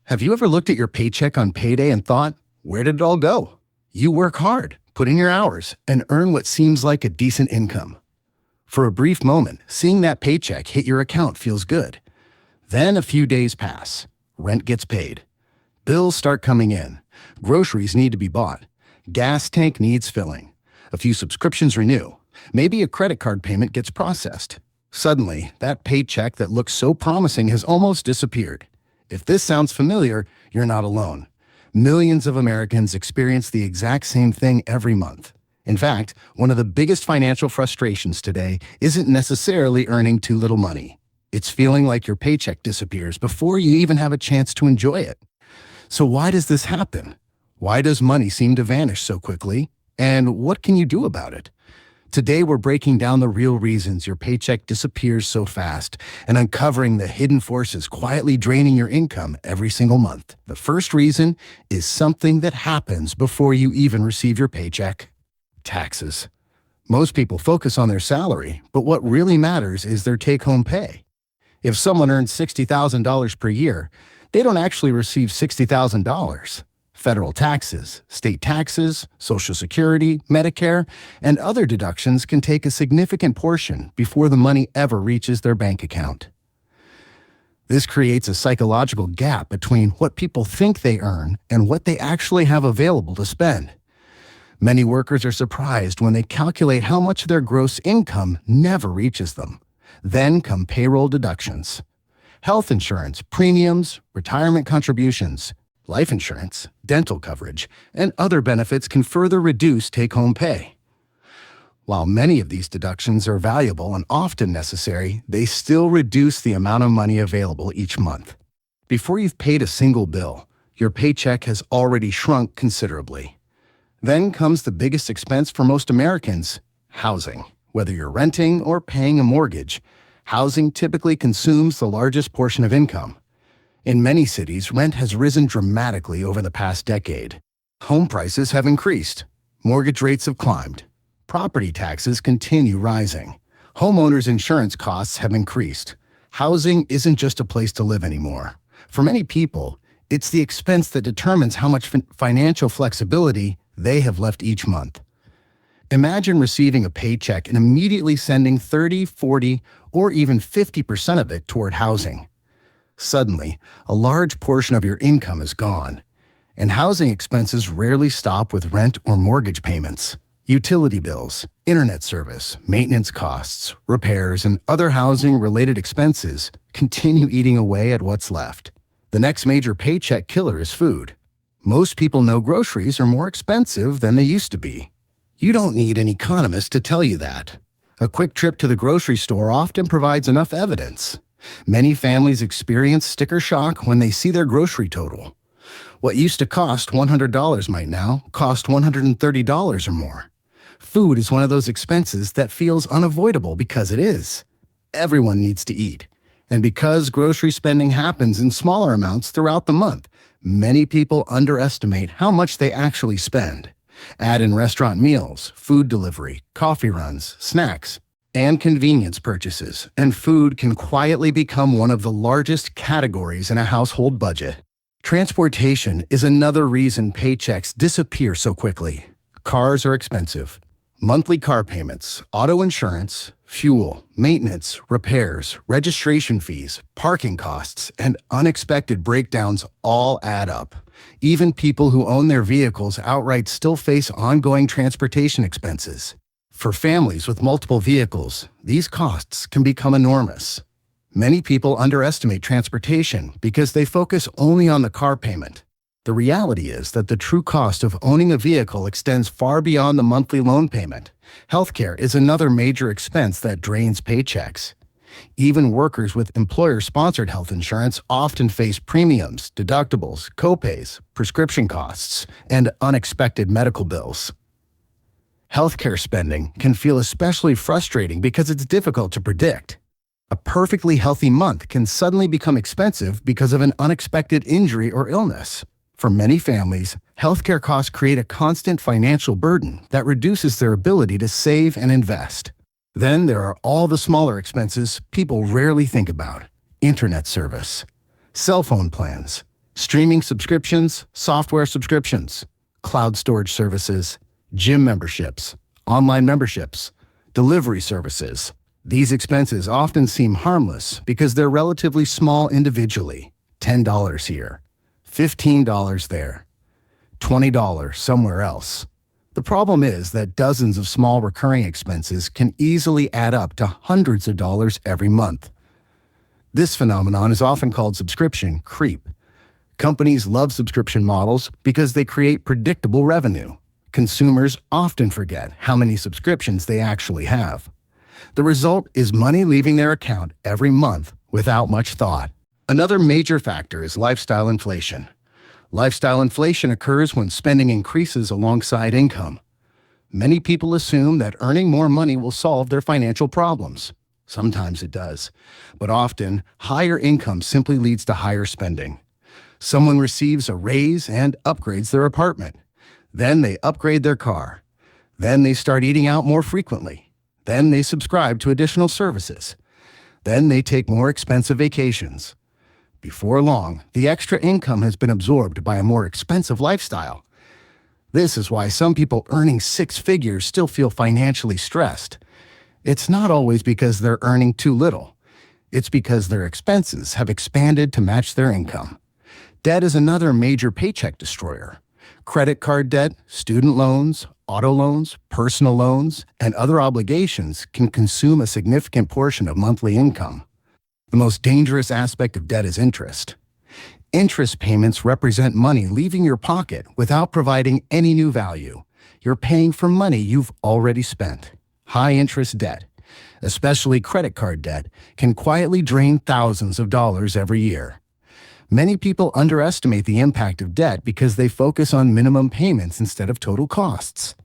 Have you ever looked at your paycheck on payday and thought, where did it all go? You work hard, put in your hours, and earn what seems like a decent income. For a brief moment, seeing that paycheck hit your account feels good. Then a few days pass. Rent gets paid. Bills start coming in. Groceries need to be bought. Gas tank needs filling. A few subscriptions renew. Maybe a credit card payment gets processed. Suddenly, that paycheck that looked so promising has almost disappeared. If this sounds familiar, you're not alone. Millions of Americans experience the exact same thing every month. In fact, one of the biggest financial frustrations today isn't necessarily earning too little money. It's feeling like your paycheck disappears before you even have a chance to enjoy it. So why does this happen? Why does money seem to vanish so quickly? And what can you do about it? Today, we're breaking down the real reasons your paycheck disappears so fast and uncovering the hidden forces quietly draining your income every single month. The first reason is something that happens before you even receive your paycheck: taxes. Most people focus on their salary, but what really matters is their take-home pay. If someone earns $60,000 per year, they don't actually receive $60,000. Federal taxes, state taxes, Social Security, Medicare, and other deductions can take a significant portion before the money ever reaches their bank account. This creates a psychological gap between what people think they earn and what they actually have available to spend. Many workers are surprised when they calculate how much of their gross income never reaches them. Then come payroll deductions, health insurance, premiums, retirement contributions, life insurance, dental coverage, and other benefits can further reduce take-home pay. While many of these deductions are valuable and often necessary, they still reduce the amount of money available each month. Before you've paid a single bill, your paycheck has already shrunk considerably. Then comes the biggest expense for most Americans: housing. Whether you're renting or paying a mortgage, housing typically consumes the largest portion of income. In many cities, rent has risen dramatically over the past decade. Home prices have increased. Mortgage rates have climbed. Property taxes continue rising. Homeowners' insurance costs have increased. Housing isn't just a place to live anymore. For many people, it's the expense that determines how much financial flexibility they have left each month. Imagine receiving a paycheck and immediately sending 30, 40, or even 50% of it toward housing. Suddenly, a large portion of your income is gone, and housing expenses rarely stop with rent or mortgage payments. Utility bills, internet service, maintenance costs, repairs, and other housing-related expenses continue eating away at what's left. The next major paycheck killer is food. Most people know groceries are more expensive than they used to be. You don't need an economist to tell you that. A quick trip to the grocery store often provides enough evidence. Many families experience sticker shock when they see their grocery total. What used to cost $100 might now cost $130 or more. Food is one of those expenses that feels unavoidable because it is. Everyone needs to eat. And because grocery spending happens in smaller amounts throughout the month, many people underestimate how much they actually spend. Add in restaurant meals, food delivery, coffee runs, snacks, and convenience purchases, and food can quietly become one of the largest categories in a household budget. Transportation is another reason paychecks disappear so quickly. Cars are expensive. Monthly car payments, auto insurance, fuel, maintenance, repairs, registration fees, parking costs, and unexpected breakdowns all add up. Even people who own their vehicles outright still face ongoing transportation expenses. For families with multiple vehicles, these costs can become enormous. Many people underestimate transportation because they focus only on the car payment. The reality is that the true cost of owning a vehicle extends far beyond the monthly loan payment. Healthcare is another major expense that drains paychecks. Even workers with employer-sponsored health insurance often face premiums, deductibles, copays, prescription costs, and unexpected medical bills. Healthcare spending can feel especially frustrating because it's difficult to predict. A perfectly healthy month can suddenly become expensive because of an unexpected injury or illness. For many families, healthcare costs create a constant financial burden that reduces their ability to save and invest. Then there are all the smaller expenses people rarely think about: internet service, cell phone plans, Streaming subscriptions, software subscriptions, cloud storage services, gym memberships, online memberships, delivery services. These expenses often seem harmless because they're relatively small individually. $10 here, $15 there, $20 somewhere else. The problem is that dozens of small recurring expenses can easily add up to hundreds of dollars every month. This phenomenon is often called subscription creep. Companies love subscription models because they create predictable revenue. Consumers often forget how many subscriptions they actually have. The result is money leaving their account every month without much thought. Another major factor is lifestyle inflation. Lifestyle inflation occurs when spending increases alongside income. Many people assume that earning more money will solve their financial problems. Sometimes it does, but often higher income simply leads to higher spending. Someone receives a raise and upgrades their apartment. Then they upgrade their car. Then they start eating out more frequently. Then they subscribe to additional services. Then they take more expensive vacations. Before long, the extra income has been absorbed by a more expensive lifestyle. This is why some people earning six figures still feel financially stressed. It's not always because they're earning too little. It's because their expenses have expanded to match their income. Debt is another major paycheck destroyer. Credit card debt, student loans, auto loans, personal loans, and other obligations can consume a significant portion of monthly income. The most dangerous aspect of debt is interest. Interest payments represent money leaving your pocket without providing any new value. You're paying for money you've already spent. High-interest debt, especially credit card debt, can quietly drain thousands of dollars every year. Many people underestimate the impact of debt because they focus on minimum payments instead of total costs.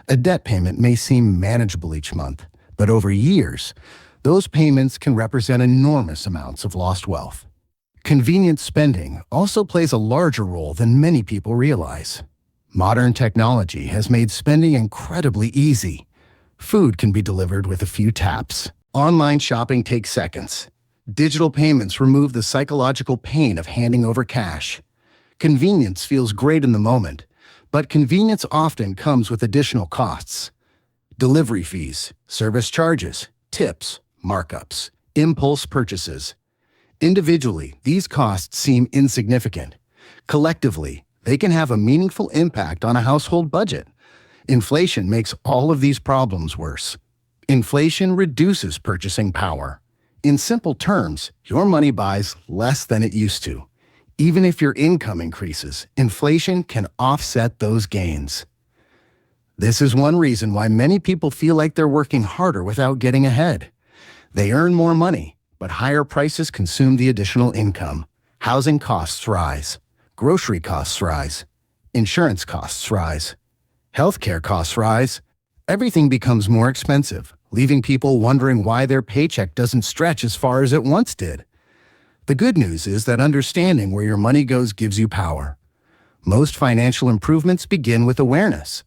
A debt payment may seem manageable each month, but over years, those payments can represent enormous amounts of lost wealth. Convenient spending also plays a larger role than many people realize. Modern technology has made spending incredibly easy. Food can be delivered with a few taps. Online shopping takes seconds. Digital payments remove the psychological pain of handing over cash. Convenience feels great in the moment, but convenience often comes with additional costs. Delivery fees, service charges, tips, markups, impulse purchases. Individually, these costs seem insignificant. Collectively, they can have a meaningful impact on a household budget. Inflation makes all of these problems worse. Inflation reduces purchasing power. In simple terms, your money buys less than it used to. Even if your income increases, inflation can offset those gains. This is one reason why many people feel like they're working harder without getting ahead. They earn more money, but higher prices consume the additional income. Housing costs rise. Grocery costs rise. Insurance costs rise. Healthcare costs rise. Everything becomes more expensive, leaving people wondering why their paycheck doesn't stretch as far as it once did. The good news is that understanding where your money goes gives you power. Most financial improvements begin with awareness.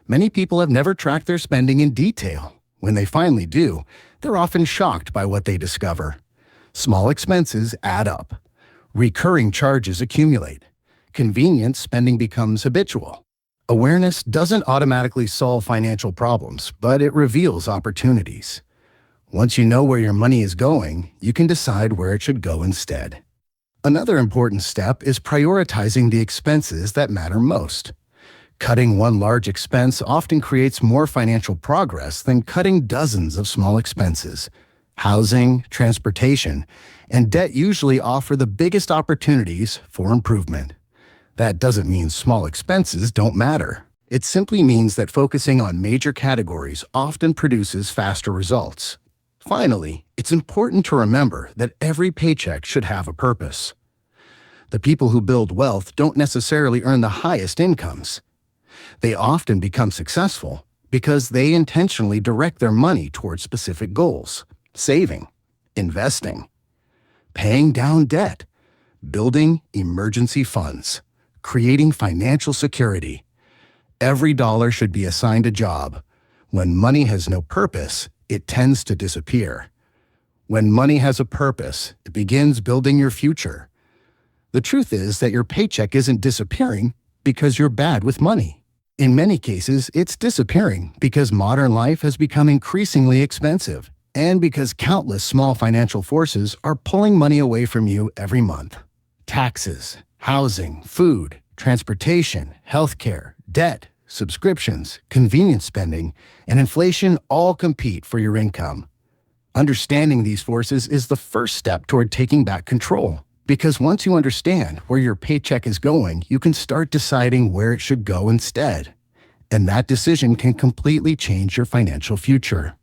Many people have never tracked their spending in detail. When they finally do, they're often shocked by what they discover. Small expenses add up. Recurring charges accumulate. Convenient spending becomes habitual. Awareness doesn't automatically solve financial problems, but it reveals opportunities. Once you know where your money is going, you can decide where it should go instead. Another important step is prioritizing the expenses that matter most. Cutting one large expense often creates more financial progress than cutting dozens of small expenses. Housing, transportation, and debt usually offer the biggest opportunities for improvement. That doesn't mean small expenses don't matter. It simply means that focusing on major categories often produces faster results. Finally, it's important to remember that every paycheck should have a purpose. The people who build wealth don't necessarily earn the highest incomes. They often become successful because they intentionally direct their money towards specific goals: saving, investing, paying down debt, building emergency funds, creating financial security. Every dollar should be assigned a job. When money has no purpose, it tends to disappear. When money has a purpose, it begins building your future. The truth is that your paycheck isn't disappearing because you're bad with money. In many cases, it's disappearing because modern life has become increasingly expensive and because countless small financial forces are pulling money away from you every month. Taxes, housing, food, transportation, healthcare, debt, subscriptions, convenience spending, and inflation all compete for your income. Understanding these forces is the first step toward taking back control. Because once you understand where your paycheck is going, you can start deciding where it should go instead. And that decision can completely change your financial future.